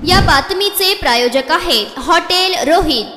या बातमीचे प्रायोजक आहेत हॉटेल रोहित।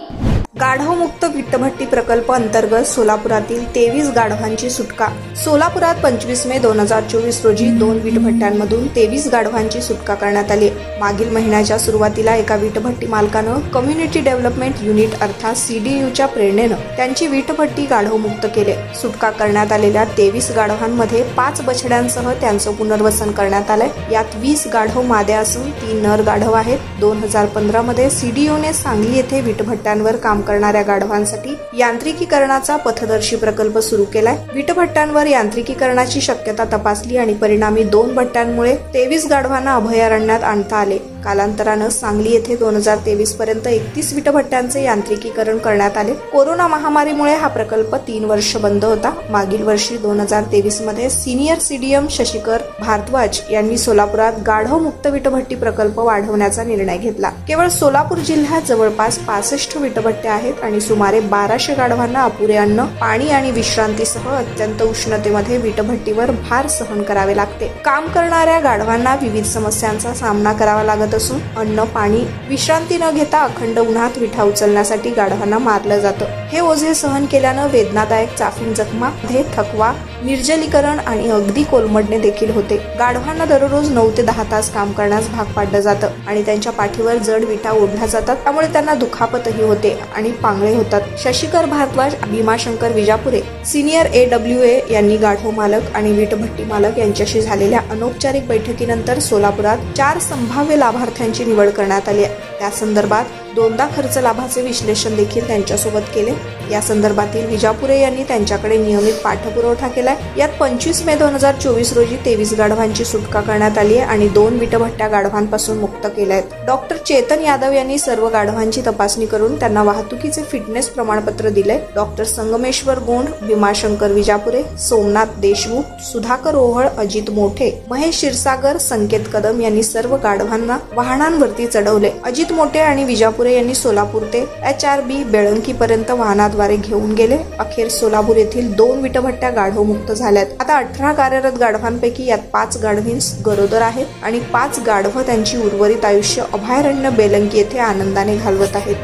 गाढवमुक्त विटभट्टी प्रकल्प अंतर्गत सोलापुरातील 23 गाढवांची सुटका। सोलापुरात 25 मे 2024 रोजी 2 विटभट्ट्यांमधून 23 गाढवांची सुटका करण्यात आली। मागील महिन्याच्या सुरुवातीला एका विटभट्टी मालकानं कम्युनिटी डेव्हलपमेंट युनिट अर्थात CDUच्या प्रेरणेनं त्यांची विटभट्टी गाढवमुक्त केले। सुटका करण्यात आलेल्या 23 गाढवांमध्ये 5 बछड्यांसह त्यांचं पुनर्वसन करण्यात आलंय। यात 20 गाढव मादे असून 3 नर गाढव आहेत। 2015 मध्ये CDUने सांगली येथे विटभट्ट्यांवर काम करणाऱ्या गाढवांसाठी यांत्रिकीकरणाचा पथदर्शी प्रकल्प सुरू केलाय। विटभट्ट्यांवर यांत्रिकीकरणाची शक्यता तपासली आणि परिणामी 2 भट्ट्यांमुळे 23 गाढवांना अभयारण्यात आणता आले। कालांतरानं सांगली येथे 2023 पर्यंत 31 विटभट्ट्यांचे यांत्रिकीकरण करण्यात आले। कोरोना महामारीमुळे हा प्रकल्प 3 वर्ष बंद होता। मागील वर्षी 2023 मध्ये सिनियर CDM शशिकर भारद्वाज यांनी सोलापुरात गाढव मुक्त विटभट्टी प्रकल्प वाढवण्याचा निर्णय घेतला। केवळ सोलापूर जिल्ह्यात जवळपास 65 विटभट्ट्या आहेत आणि सुमारे 1200 गाढवांना अपुरे अन्न, पाणी आणि विश्रांतीसह अत्यंत उष्णतेमध्ये विटभट्टीवर भार सहन करावे लागते। काम करणाऱ्या गाढवांना विविध समस्यांचा सामना करावा लागत असून अन्न, पाणी, विश्रांती न घेता अखंड उन्हात विठा उचलण्यासाठी गाढवांना मारलं जातं। हे ओझे सहन केल्यानं वेदनादायक चाफिंग जखमामध्ये थकवा, निर्जलीकरण आणि अगदी कोलमडणे देखील होते। गाढवांना दररोज 9 ते 10 तास काम करण्यास भाग पाडलं जातं आणि त्यांच्या पाठीवर जड विटा ओढल्या जातात, त्यामुळे त्यांना दुखापतही होते आणि पांगळे होतात। शशिकर भारद्वाज, भीमाशंकर विजापुरे, सिनियर AWA यांनी गाढव मालक आणि विटभट्टी मालक यांच्याशी झालेल्या अनौपचारिक बैठकीनंतर सोलापुरात 4 संभाव्य लाभार्थ्यांची निवड करण्यात आली आहे। त्या संदर्भात 2दा खर्च लाभाचे विश्लेषण देखील त्यांच्यासोबत केले। या संदर्भातील विजापुरे यांनी त्यांच्याकडे नियमित पाठपुरावा केलाय। यात 25 मे 2024 रोजी 23 गाढवांची सुटका करण्यात आली आहे आणि 2 विटभट्ट्या गाढवांपासून मुक्त केल्या आहेत। डॉक्टर चेतन यादव यांनी सर्व गाढवांची तपासणी करून त्यांना वाहतुकीचे फिटनेस प्रमाणपत्र दिले। डॉक्टर संगमेश्वर गोंड, भीमाशंकर विजापुरे, सोमनाथ देशमुख, सुधाकर ओहळ, अजित मोठे, महेश क्षीरसागर, संकेत कदम यांनी सर्व गाढवांना वाहनांवरती चढवले। अजित मोठे आणि विजापुरे यांनी सोलापूर ते HRB बेळंकी पर्यंत वाहनाद्वारे घेऊन गेले। अखेर सोलापूर येथील 2 विटभट्ट्या गाढव मुक्त झाल्यात। आता 18 कार्यरत गाढवांपैकी यात 5 गाढवींस गरोदर आहेत आणि 5 गाढव त्यांची उर्वरित आयुष्य अभयारण्य बेळंकी येथे आनंदाने घालवत आहेत।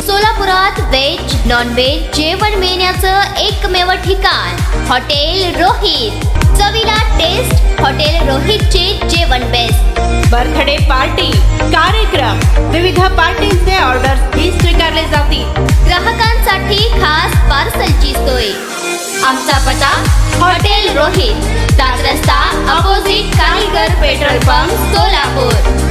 सोलापुरात व्हेज, नॉन व्हेज जेवण मिळण्याचं एकमेव ठिकाण हॉटेल रोहित। चवीला टेस्ट, हॉटेल रोहितचे जेवण बेस्ट। बर्थडे पार्टी, कार्यक्रम, विविध पार्टींचे ऑर्डर्स ही स्वीकारले जातील। ग्राहकांसाठी खास पार्सलची सोय। आमचा पत्ता हॉटेल रोहित, दादरस्ता अपोजिट कारीगर पेट्रोल पंप, सोलापूर।